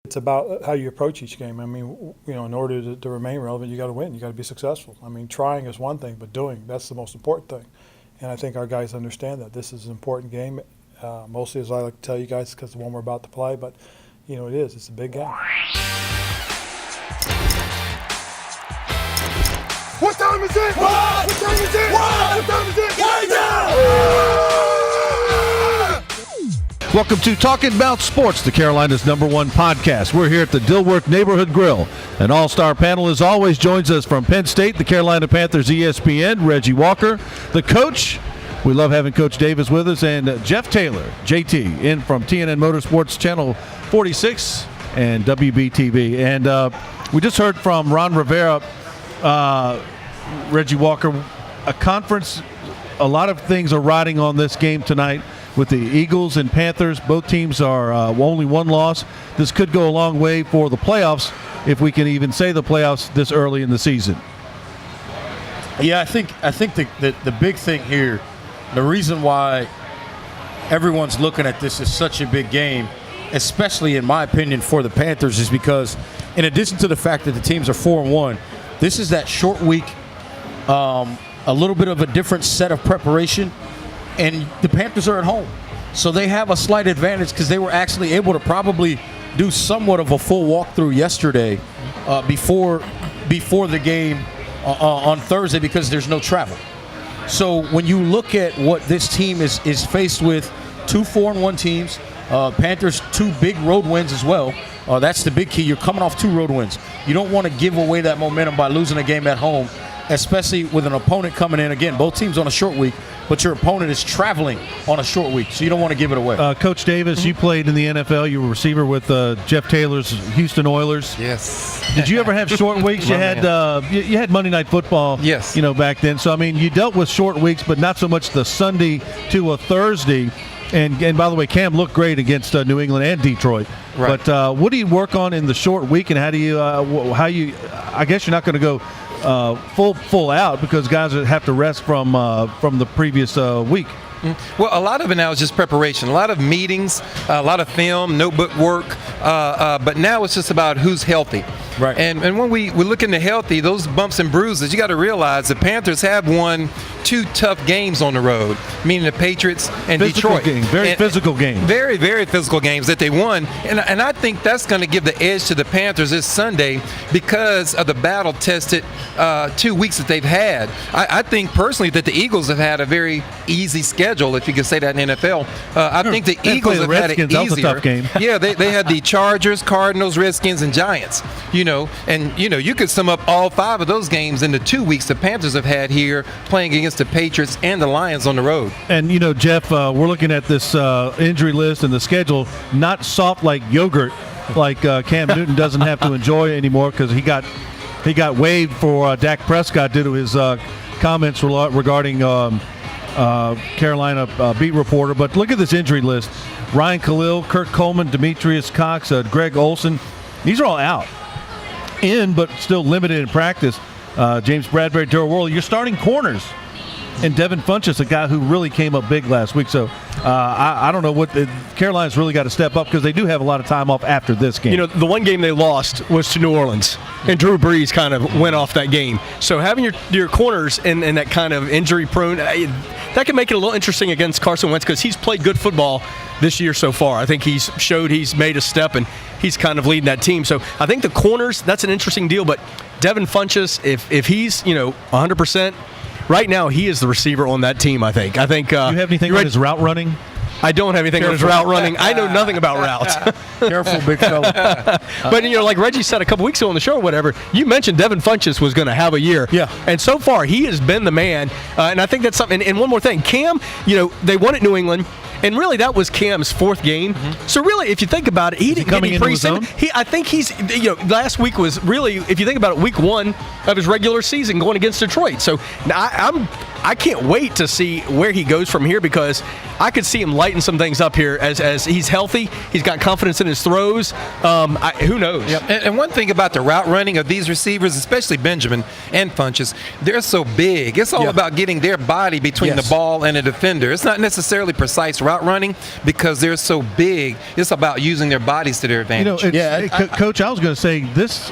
It's about how you approach each game. I mean, in order to remain relevant, you got to win. You got to be successful. I mean, trying is one thing, but doing, that's the most important thing. And I think our guys understand that. This is an important game, mostly, as I like to tell you guys, because the one we're about to play. But, it is. It's a big game. What time is it? What time is it? What time is it? Right now! Welcome to Talking About Sports, the Carolina's #1 podcast. We're here at the Dilworth Neighborhood Grill. An all-star panel, as always, joins us from Penn State, the Carolina Panthers ESPN, Reggie Walker, the coach. We love having Coach Davis with us, and Jeff Taylor, JT, in from TNN Motorsports Channel 46 and WBTV. And we just heard from Ron Rivera, Reggie Walker, a conference. A lot of things are riding on this game tonight with the Eagles and Panthers. Both teams are only one loss. This could go a long way for the playoffs, if we can even say the playoffs this early in the season. Yeah, I think the big thing here, the reason why everyone's looking at this as such a big game, especially in my opinion for the Panthers, is because in addition to the fact that the teams are 4-1, this is that short week, a little bit of a different set of preparation, and the Panthers are at home. So they have a slight advantage because they were actually able to probably do somewhat of a full walkthrough yesterday before the game on Thursday because there's no travel. So when you look at what this team is faced with, 2 4-1 teams, Panthers 2 big road wins as well. That's the big key. You're coming off 2 road wins. You don't want to give away that momentum by losing a game at home, especially with an opponent coming in. Again, both teams on a short week, but your opponent is traveling on a short week, so you don't want to give it away. Coach Davis, you played in the NFL. You were a receiver with Jeff Taylor's Houston Oilers. Yes. Did you ever have short weeks? You had you had Monday Night Football. Yes. Back then. So I mean, you dealt with short weeks, but not so much the Sunday to a Thursday. And by the way, Cam looked great against New England and Detroit. Right. But what do you work on in the short week, and how do you I guess you're not going to go full out because guys have to rest from the previous week. Well, a lot of it now is just preparation. A lot of meetings, a lot of film, notebook work. But now it's just about who's healthy. Right. And when we look into healthy, those bumps and bruises, you got to realize the Panthers have won 2 tough games on the road, meaning the Patriots and Detroit. Very physical games. Very, very physical games that they won. And I think that's going to give the edge to the Panthers this Sunday because of the battle-tested 2 weeks that they've had. I think personally that the Eagles have had a very easy schedule, if you could say that in the NFL. I think the Eagles have had it easier. That was a tough game. Yeah, they had the Chargers, Cardinals, Redskins, and Giants. You could sum up all 5 of those games in the 2 weeks the Panthers have had here playing against the Patriots and the Lions on the road. And, Jeff, we're looking at this injury list and the schedule, not soft like yogurt, like Cam Newton doesn't have to enjoy anymore because he got waived for Dak Prescott due to his comments regarding Carolina beat reporter. But look at this injury list. Ryan Khalil, Kirk Coleman, Demetrius Cox, Greg Olsen. These are all out. In, but still limited in practice. James Bradbury, Darrell Worley. You're starting corners. And Devin Funchess, a guy who really came up big last week. So I don't know what Carolina's really got to step up because they do have a lot of time off after this game. The one game they lost was to New Orleans, and Drew Brees kind of went off that game. So having your corners in that kind of injury-prone, that can make it a little interesting against Carson Wentz because he's played good football this year so far. I think he's made a step, and he's kind of leading that team. So I think the corners, that's an interesting deal. But Devin Funchess, if he's 100%, right now he is the receiver on that team. I think. Do you have anything on his route running? I don't have anything on his route running. I know nothing about routes. Careful, big fella. But like Reggie said a couple weeks ago on the show or whatever, you mentioned Devin Funchess was going to have a year. Yeah. And so far he has been the man. And I think that's something. And one more thing, Cam, they won at New England. And really, that was Cam's 4th game. Mm-hmm. So really, if you think about it, he didn't get any preseason. I think he's, last week was really, if you think about it, week 1 of his regular season going against Detroit. So I can't wait to see where he goes from here because I could see him lighten some things up here as he's healthy. He's got confidence in his throws. Who knows? Yep. And one thing about the route running of these receivers, especially Benjamin and Funchess, they're so big. It's all about getting their body between the ball and the defender. It's not necessarily precise route running because they're so big. It's about using their bodies to their advantage. Coach, I was going to say this.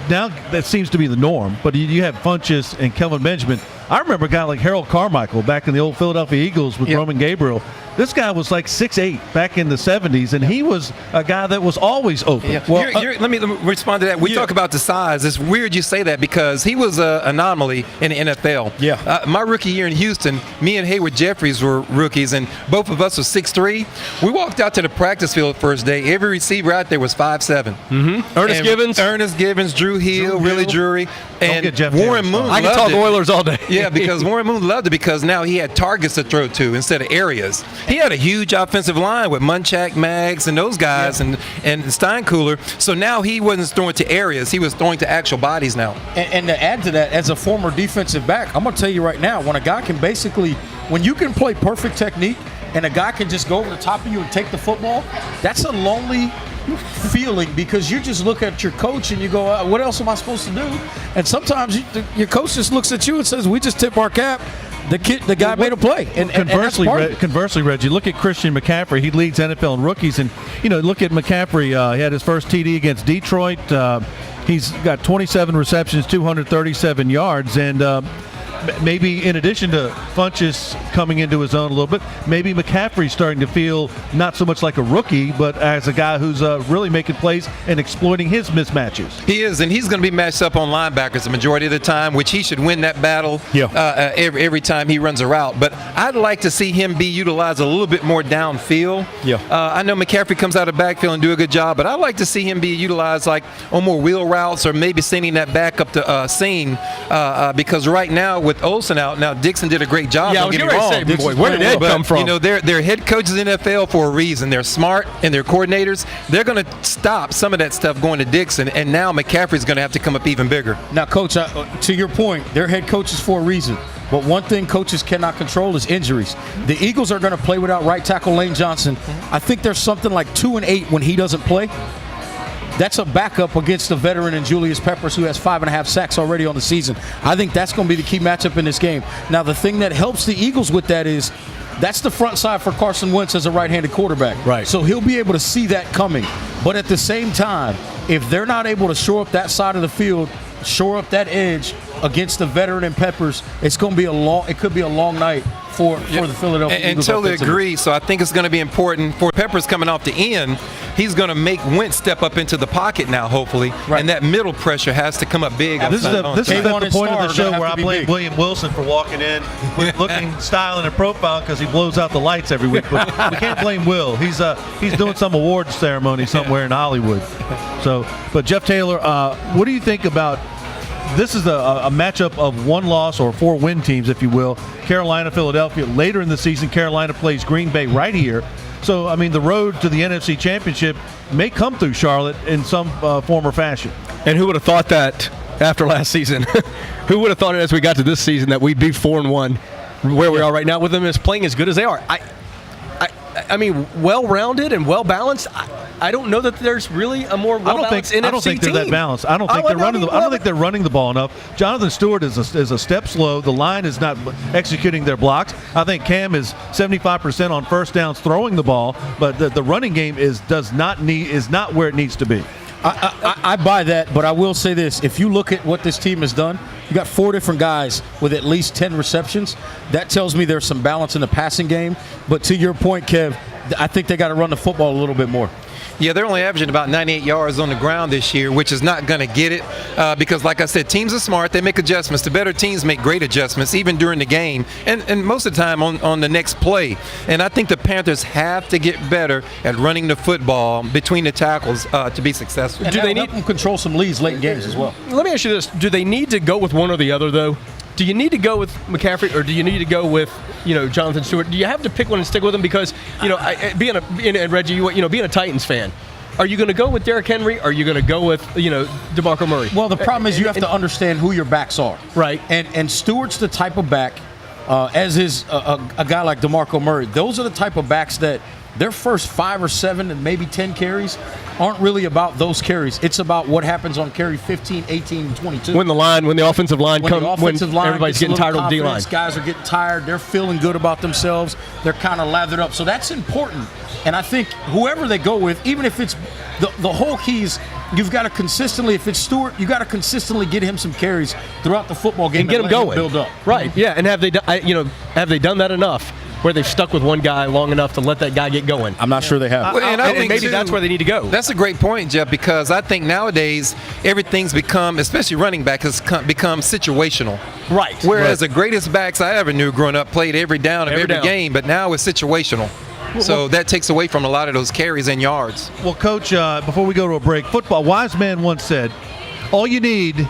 Now that seems to be the norm, but you have Funchess and Kelvin Benjamin. I remember a guy like Harold Carmichael back in the old Philadelphia Eagles with Roman Gabriel. This guy was like 6'8" back in the 70s, and he was a guy that was always open. Yeah. Well, let me respond to that. We talk about the size. It's weird you say that because he was an anomaly in the NFL. Yeah. My rookie year in Houston, me and Hayward Jeffries were rookies, and both of us were 6'3". We walked out to the practice field the first day. Every receiver out there was 5'7". Mm-hmm. Ernest Gibbons, Drew Hill, Willie Drury, and Warren Moon. I can talk Oilers all day. Yeah, because Warren Moon loved it because now he had targets to throw to instead of areas. He had a huge offensive line with Munchak, Maggs, and those guys, and Steinkooler. So now he wasn't throwing to areas. He was throwing to actual bodies now. And to add to that, as a former defensive back, I'm going to tell you right now, when a guy can basically, when you can play perfect technique and a guy can just go over the top of you and take the football, that's a lonely feeling because you just look at your coach and you go, what else am I supposed to do? And sometimes your coach just looks at you and says, we just tip our cap. The guy made a play. And conversely, Reggie, look at Christian McCaffrey. He leads NFL in rookies. And, look at McCaffrey. He had his first TD against Detroit. He's got 27 receptions, 237 yards. And maybe in addition to Funchess coming into his own a little bit, maybe McCaffrey's starting to feel not so much like a rookie, but as a guy who's really making plays and exploiting his mismatches. He is, and he's going to be matched up on linebackers the majority of the time, which he should win that battle every time he runs a route. But I'd like to see him be utilized a little bit more downfield. Yeah. I know McCaffrey comes out of the backfield and do a good job, but I'd like to see him be utilized like on more wheel routes or maybe sending that back up to seam because right now with Olsen out, now Dixon did a great job. Yeah, don't get me wrong. Boy, where did Ed come from? They're head coaches in the NFL for a reason. They're smart and they're coordinators. They're going to stop some of that stuff going to Dixon, and now McCaffrey's going to have to come up even bigger. Now, Coach, to your point, they're head coaches for a reason. But one thing coaches cannot control is injuries. The Eagles are going to play without right tackle Lane Johnson. I think there's something like 2-8 when he doesn't play. That's a backup against the veteran in Julius Peppers, who has 5.5 sacks already on the season. I think that's going to be the key matchup in this game. Now, the thing that helps the Eagles with that is that's the front side for Carson Wentz as a right-handed quarterback. Right. So he'll be able to see that coming. But at the same time, if they're not able to shore up that side of the field, shore up that edge against the veteran in Peppers, it could be a long night for the Philadelphia Eagles. And totally agree. So I think it's going to be important for Peppers coming off the end. He's going to make Wentz step up into the pocket now, hopefully, and that middle pressure has to come up big. This is the point of the show where I blame William Wilson for walking in with looking, styling, and profile because he blows out the lights every week. But we can't blame Will. He's doing some awards ceremony somewhere in Hollywood. So, but Jeff Taylor, what do you think about? This is a matchup of one-loss or four-win teams, if you will. Carolina, Philadelphia. Later in the season, Carolina plays Green Bay right here. So, I mean, the road to the NFC Championship may come through Charlotte in some form or fashion. And who would have thought that after last season? Who would have thought it as we got to this season that we'd be 4-1 where we are right now with them as playing as good as they are? I mean, well-rounded and well-balanced. I don't know that there's really a more well-balanced NFC team. I don't think they're that balanced. I don't think they're running the ball enough. Jonathan Stewart is a step slow. The line is not executing their blocks. I think Cam is 75% on first downs throwing the ball, but the running game is not where it needs to be. I buy that, but I will say this. If you look at what this team has done, you got 4 different guys with at least 10 receptions. That tells me there's some balance in the passing game. But to your point, Kev, I think they got to run the football a little bit more. Yeah, they're only averaging about 98 yards on the ground this year, which is not going to get it because, like I said, teams are smart. They make adjustments. The better teams make great adjustments, even during the game and most of the time on the next play. And I think the Panthers have to get better at running the football between the tackles to be successful. And do they need to control some leads late in games as well? Let me ask you this. Do they need to go with one or the other, though? Do you need to go with McCaffrey or do you need to go with, Jonathan Stewart? Do you have to pick one and stick with him? Because, and Reggie, being a Titans fan, are you going to go with Derrick Henry or are you going to go with, DeMarco Murray? Well, the problem is you have to understand who your backs are. Right. And Stewart's the type of back, as is a guy like DeMarco Murray. Those are the type of backs that their first 5 or 7 and maybe 10 carries aren't really about those carries. It's about what happens on carry 15, 18, and 22. When the offensive line everybody's getting tired of the D-line. Guys are getting tired. They're feeling good about themselves. They're kind of lathered up. So that's important. And I think whoever they go with, even if it's the whole key is you've got to consistently, if it's Stewart, you got to consistently get him some carries throughout the football game and get him going. Build up. Right. Yeah. And have they done that enough? Where they've stuck with one guy long enough to let that guy get going. I'm not sure they have. And I think maybe that's where they need to go. That's a great point, Jeff, because I think nowadays everything's become, especially running back, has become situational. Right. Whereas the greatest backs I ever knew growing up played every down of every game, but now it's situational. So that takes away from a lot of those carries and yards. Well, Coach, before we go to a break, football, wise man once said, all you need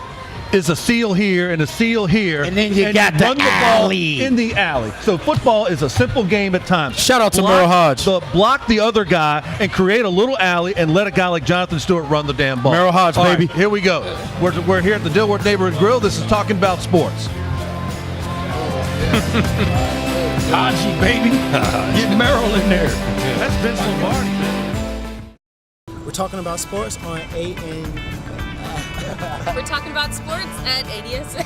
is a seal here and a seal here, and then you got the alley in the alley. So football is a simple game at times. Shout out to Merle Hodge. Block the other guy and create a little alley and let a guy like Jonathan Stewart run the damn ball. Merle Hodge, baby. Right, here we go. We're here at the Dilworth Neighborhood Grill. This is Talking About Sports. Hodgie, baby. Get Merrill in there. That's Vince Lombardi. We're talking about sports on We're talking about sports at ADS. I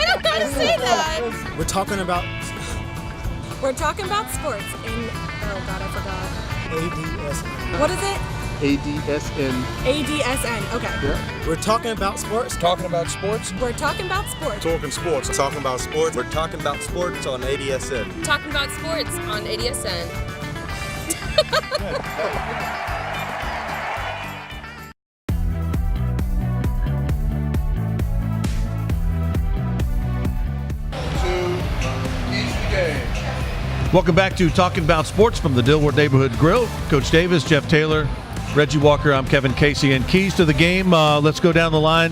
don't know how to say that. We're talking about sports in, oh God, I forgot. ADSN. What is it? ADSN. ADSN, okay. Yeah. We're talking about sports. Talking about sports. We're talking about sports. Talking sports. Talking about sports. We're talking about sports on ADSN. Talking about sports on ADSN. Welcome back to Talking About Sports from the Dilworth Neighborhood Grill. Coach Davis, Jeff Taylor, Reggie Walker, I'm Kevin Casey. And keys to the game, let's go down the line.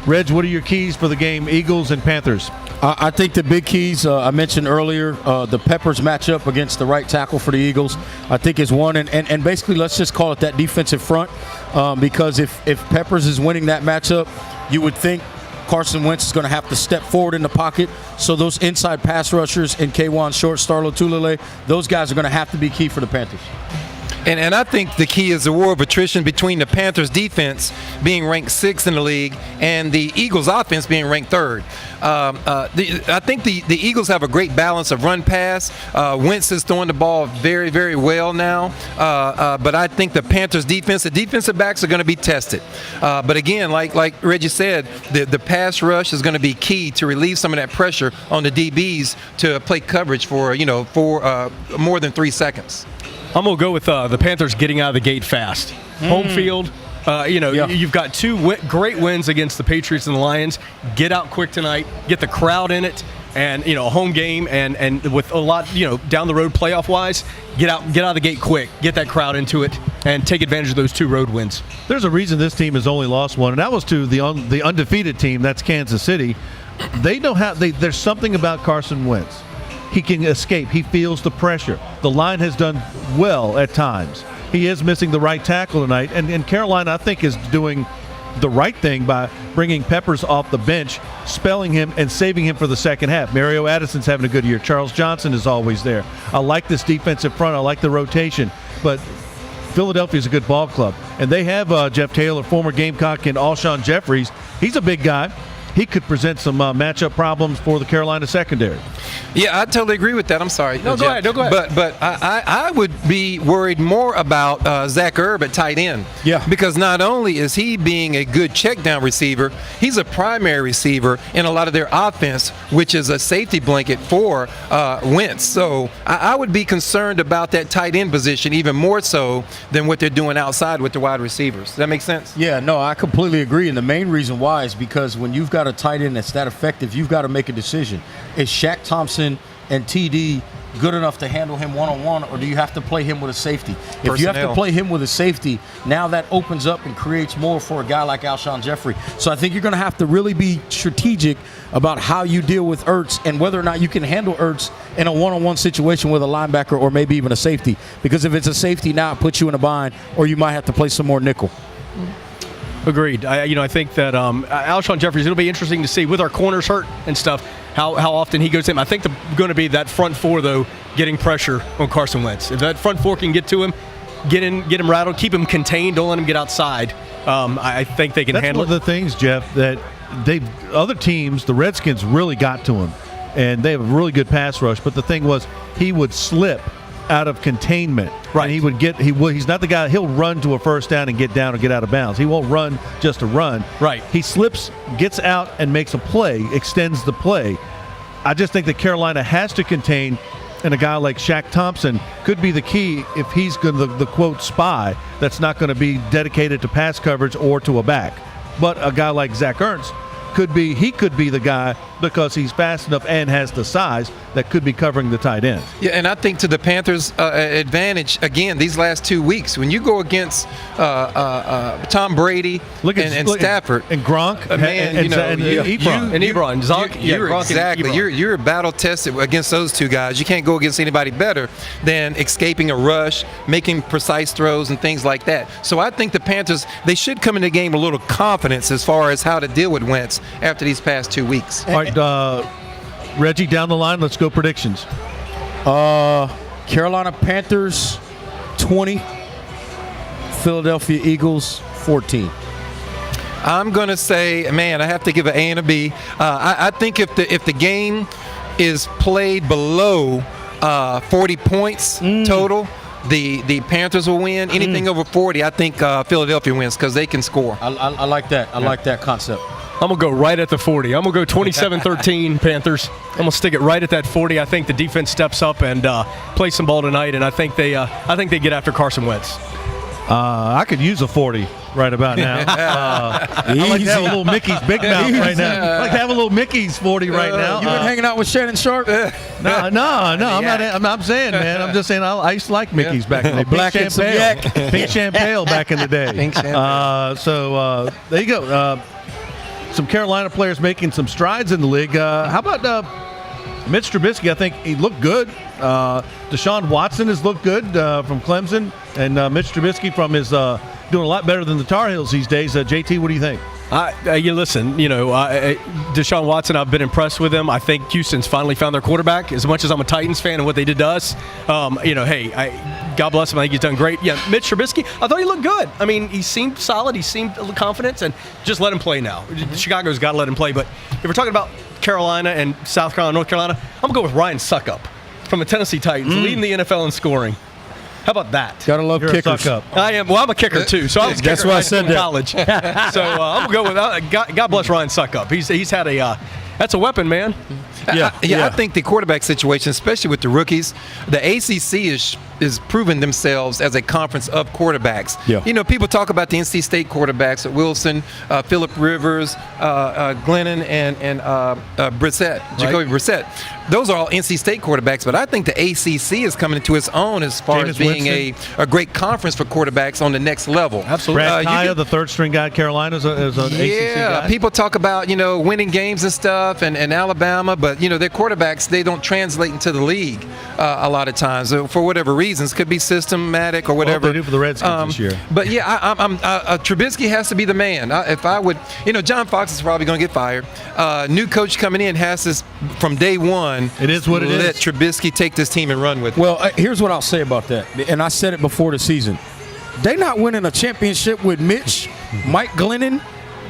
Reg, what are your keys for the game, Eagles and Panthers? I think the big keys, I mentioned earlier, the Peppers matchup against the right tackle for the Eagles, I think is one. And basically, let's just call it that defensive front, because if Peppers is winning that matchup, you would think Carson Wentz is going to have to step forward in the pocket. So those inside pass rushers in K'Wan Short, Starlo Tulele, those guys are going to have to be key for the Panthers. And I think the key is the war of attrition between the Panthers defense being ranked 6th in the league and the Eagles offense being ranked 3rd. I think the Eagles have a great balance of run pass. Wentz is throwing the ball very, very well now. But I think the Panthers defense, the defensive backs are going to be tested. But again, like Reggie said, the pass rush is going to be key to relieve some of that pressure on the DBs to play coverage for more than 3 seconds. I'm going to go with the Panthers getting out of the gate fast. Home field. You've got 2 great wins against the Patriots and the Lions. Get out quick tonight. Get the crowd in it. And, a home game and with a lot, down the road playoff-wise, get out of the gate quick. Get that crowd into it and take advantage of those 2 road wins. There's a reason this team has only lost one, and that was to the undefeated team. That's Kansas City. They know how. There's something about Carson Wentz. He can escape. He feels the pressure. The line has done well at times. He is missing the right tackle tonight. And Carolina, I think, is doing the right thing by bringing Peppers off the bench, spelling him, and saving him for the second half. Mario Addison's having a good year. Charles Johnson is always there. I like this defensive front. I like the rotation. But Philadelphia's a good ball club. And they have Jeff Taylor, former Gamecock, and Alshon Jeffries. He's a big guy. He could present some matchup problems for the Carolina secondary. Yeah, I totally agree with that. I'm sorry. No, go ahead. But I would be worried more about Zach Erb at tight end. Yeah. Because not only is he being a good check down receiver, he's a primary receiver in a lot of their offense, which is a safety blanket for Wentz. So I would be concerned about that tight end position even more so than what they're doing outside with the wide receivers. Does that make sense? Yeah, no, I completely agree. And the main reason why is because when you've got a tight end that's that effective, you've got to make a decision. Is Shaq Thompson and TD good enough to handle him one-on-one, or do you have to play him with a safety? If you have to play him with a safety, now that opens up and creates more for a guy like Alshon Jeffrey. So I think you're going to have to really be strategic about how you deal with Ertz and whether or not you can handle Ertz in a one-on-one situation with a linebacker or maybe even a safety. Because if it's a safety, now it puts you in a bind, or you might have to play some more nickel. Agreed. I think that Alshon Jeffries, it'll be interesting to see with our corners hurt and stuff. how often he goes in. I think going to be that front four, though, getting pressure on Carson Wentz. If that front four can get to him, get him rattled, keep him contained, don't let him get outside, I think they can handle it. That's one of the things, Jeff, that other teams, the Redskins, really got to him, and they have a really good pass rush. But the thing was, he would slip out of containment. Right. And he's not the guy, he'll run to a first down and get down or get out of bounds. He won't run just to run. Right. He slips, gets out, and makes a play, extends the play. I just think that Carolina has to contain, and a guy like Shaq Thompson could be the key if he's going to the quote spy that's not going to be dedicated to pass coverage or to a back. But a guy like Zach Ertz could be the guy because he's fast enough and has the size that could be covering the tight end. Yeah, and I think to the Panthers' advantage, again, these last 2 weeks, when you go against Tom Brady and Stafford. And Gronk. And Ebron. And Ebron. You're battle tested against those two guys. You can't go against anybody better than escaping a rush, making precise throws, and things like that. So I think the Panthers, they should come in the game with a little confidence as far as how to deal with Wentz after these past 2 weeks. All right, Reggie, down the line, let's go predictions. Carolina Panthers 20, Philadelphia Eagles 14. I'm going to say, man, I have to give an A and a B. I think if the game is played below 40 points total, the Panthers will win. Anything over 40, I think Philadelphia wins because they can score. I like that. I like that concept. I'm going to go right at the 40. I'm going to go 27-13 Panthers. I'm going to stick it right at that 40. I think the defense steps up and plays some ball tonight, and I think they get after Carson Wentz. I could use a 40 right about now. I like to have a little Mickey's Big Mouth right now. I like to have a little Mickey's 40 right now. You been hanging out with Shannon Sharp? No, I'm not saying, man. I'm just saying I used to like Mickey's back in the day. Black and some yak. Pink champagne back in the day. Pink champagne. So there you go. Some Carolina players making some strides in the league. How about Mitch Trubisky? I think he looked good. Deshaun Watson has looked good from Clemson, and Mitch Trubisky from his doing a lot better than the Tar Heels these days. JT, what do you think? You listen, Deshaun Watson, I've been impressed with him. I think Houston's finally found their quarterback. As much as I'm a Titans fan and what they did to us, God bless him. I think he's done great. Yeah, Mitch Trubisky, I thought he looked good. I mean, he seemed solid. He seemed confident, and just let him play now. Chicago's got to let him play. But if we're talking about Carolina and South Carolina, North Carolina, I'm going to go with Ryan Suckup from the Tennessee Titans, leading the NFL in scoring. How about that? Gotta love kickers. I am. Well, I'm a kicker too, so I was. That's why I said that. College. So I'm gonna go with God bless Ryan Suckup. He's had a. That's a weapon, man. I think the quarterback situation, especially with the rookies, the ACC is proving themselves as a conference of quarterbacks. Yeah. People talk about the NC State quarterbacks, Wilson, Phillip Rivers, Glennon, and Brissett, Jacoby Brissett. Those are all NC State quarterbacks, but I think the ACC is coming into its own as far as being a great conference for quarterbacks on the next level. Absolutely. Brad Kaya, the third-string guy at Carolina, is an ACC guy. People talk about winning games and stuff, and Alabama, but their quarterbacks, they don't translate into the league a lot of times for whatever reasons. Could be systematic or whatever. Well, they do for the Redskins this year. But Trubisky has to be the man. If I would, John Fox is probably going to get fired. New coach coming in has to, from day one. It is what it is. Let Trubisky take this team and run with it. Well, here's what I'll say about that, and I said it before the season. They not winning a championship with Mitch, Mike Glennon,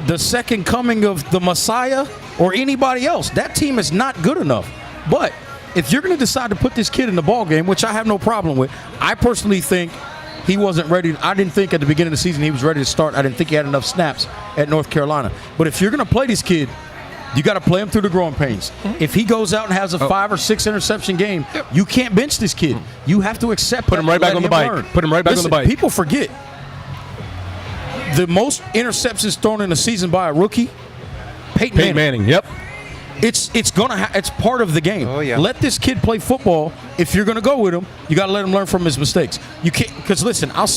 the second coming of the Messiah, or anybody else. That team is not good enough. But if you're going to decide to put this kid in the ball game, which I have no problem with, I personally think he wasn't ready. I didn't think at the beginning of the season he was ready to start. I didn't think he had enough snaps at North Carolina. But if you're going to play this kid, you got to play him through the growing pains. If he goes out and has a 5 or 6 interception game, you can't bench this kid. You have to accept. Put him right back on the bike. Put him right back on the bike. People forget the most interceptions thrown in a season by a rookie. Peyton Manning. Yep. It's it's part of the game. Oh, yeah. Let this kid play football. If you're gonna go with him, you got to let him learn from his mistakes. You can't, because listen, I'd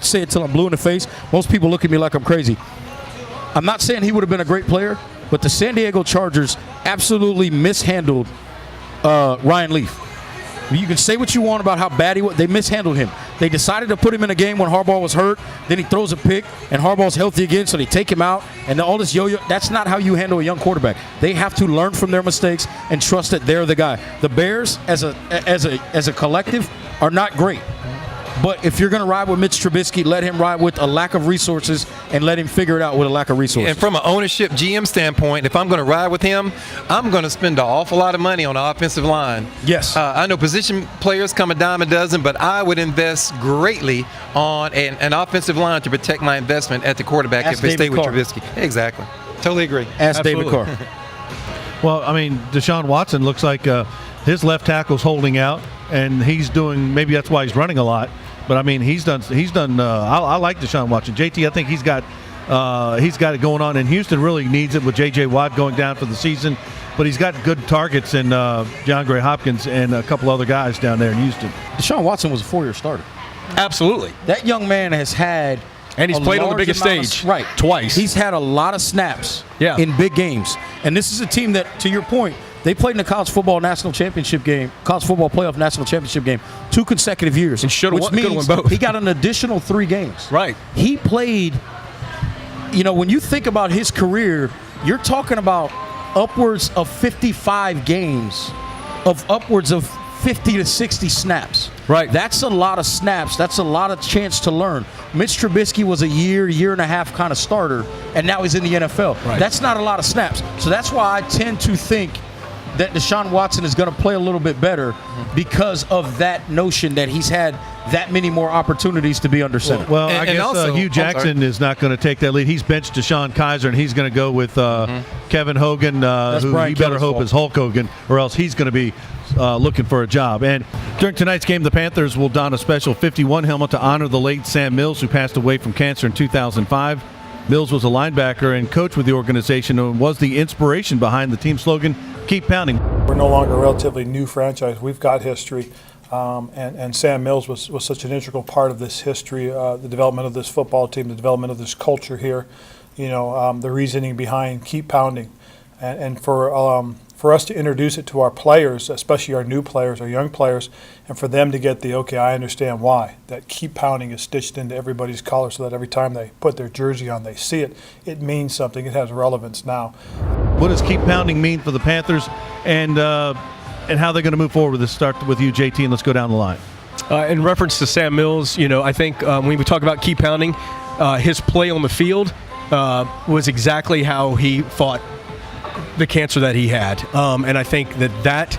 say it till I'm blue in the face. Most people look at me like I'm crazy. I'm not saying he would have been a great player, but the San Diego Chargers absolutely mishandled Ryan Leaf. You can say what you want about how bad he was. They mishandled him. They decided to put him in a game when Harbaugh was hurt. Then he throws a pick, and Harbaugh's healthy again, so they take him out. And all this yo-yo. That's not how you handle a young quarterback. They have to learn from their mistakes and trust that they're the guy. The Bears, as a collective, are not great. But if you're going to ride with Mitch Trubisky, let him ride with a lack of resources and let him figure it out with a lack of resources. And from an ownership GM standpoint, if I'm going to ride with him, I'm going to spend an awful lot of money on the offensive line. Yes. I know position players come a dime a dozen, but I would invest greatly on an offensive line to protect my investment at the quarterback if they stay with Trubisky. Exactly. Totally agree. Ask David Carr. Well, I mean, Deshaun Watson looks like his left tackle's holding out, and he's doing. Maybe that's why he's running a lot. But I mean, he's done. I like Deshaun Watson. JT, I think he's got it going on. And Houston really needs it with J.J. Watt going down for the season. But he's got good targets in John Gray Hopkins and a couple other guys down there in Houston. Deshaun Watson was a 4-year starter. Absolutely. That young man has had. And he's played on the biggest stage twice. He's had a lot of snaps in big games. And this is a team that, to your point, they played in the college football national championship game, college football playoff national championship game, 2 consecutive years. And which means both. He got an additional 3 games. Right. He played, when you think about his career, you're talking about upwards of 55 games of upwards of 50 to 60 snaps. Right. That's a lot of snaps. That's a lot of chance to learn. Mitch Trubisky was a year and a half kind of starter, and now he's in the NFL. Right. That's not a lot of snaps. So that's why I tend to think that Deshaun Watson is going to play a little bit better because of that notion that he's had that many more opportunities to be under center. Well, I guess also, Hugh Jackson is not going to take that lead. He's benched Deshaun Kaiser, and he's going to go with Kevin Hogan, who you better hope is Hulk Hogan, or else he's going to be looking for a job. And during tonight's game, the Panthers will don a special 51 helmet to honor the late Sam Mills, who passed away from cancer in 2005. Mills was a linebacker and coach with the organization and was the inspiration behind the team slogan, "Keep Pounding." We're no longer a relatively new franchise. We've got history, and Sam Mills was such an integral part of this history, the development of this football team, the development of this culture here, the reasoning behind keep pounding. And for us to introduce it to our players, especially our new players, our young players, and for them to get okay, I understand why. That keep pounding is stitched into everybody's collar so that every time they put their jersey on, they see it. It means something. It has relevance now. What does keep pounding mean for the Panthers, and how they're going to move forward with this? Start with you, JT, and let's go down the line. In reference to Sam Mills, I think when we talk about keep pounding, his play on the field was exactly how he fought the cancer that he had. And I think that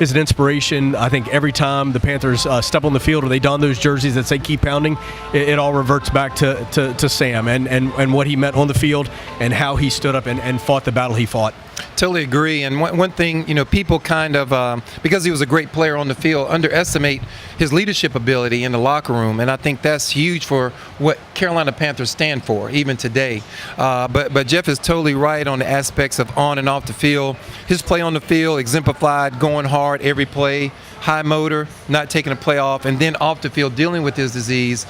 is an inspiration. I think every time the Panthers step on the field or they don those jerseys that say keep pounding, it all reverts back to Sam and what he meant on the field and how he stood up and fought the battle he fought. Totally agree. And one thing, people kind of, because he was a great player on the field, underestimate his leadership ability in the locker room. And I think that's huge for what Carolina Panthers stand for, even today. But Jeff is totally right on the aspects of on and off the field. His play on the field exemplified going hard every play, high motor, not taking a play off, and then off the field dealing with his disease.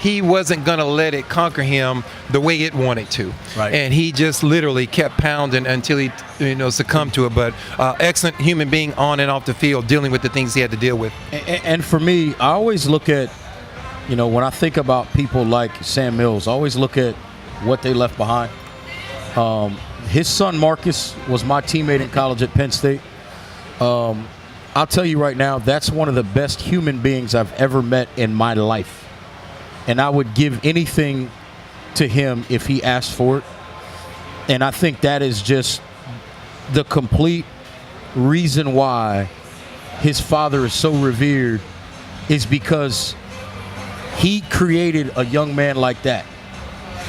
He wasn't going to let it conquer him the way it wanted to. Right. And he just literally kept pounding until he succumbed to it. But excellent human being on and off the field, dealing with the things he had to deal with. And for me, I always look at, when I think about people like Sam Mills, I always look at what they left behind. His son Marcus was my teammate in college at Penn State. I'll tell you right now, that's one of the best human beings I've ever met in my life. And I would give anything to him if he asked for it. And I think that is just the complete reason why his father is so revered, is because he created a young man like that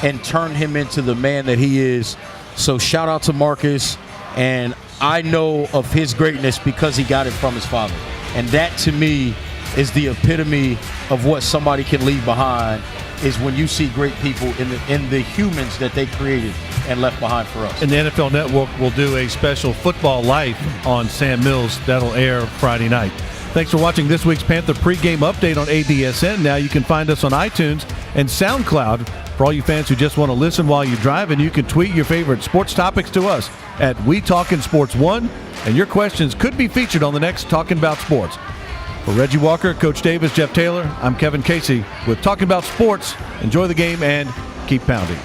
and turned him into the man that he is. So shout out to Marcus, and I know of his greatness because he got it from his father. And that, to me, is the epitome of what somebody can leave behind, is when you see great people in the humans that they created and left behind for us. And the NFL Network will do a special Football Life on Sam Mills. That'll air Friday night. Thanks for watching this week's Panther Pre-Game Update on ADSN. Now you can find us on iTunes and SoundCloud. For all you fans who just want to listen while you drive, and you can tweet your favorite sports topics to us at We Talkin' Sports 1, and your questions could be featured on the next Talking About Sports. For Reggie Walker, Coach Davis, Jeff Taylor, I'm Kevin Casey with Talking About Sports. Enjoy the game and keep pounding.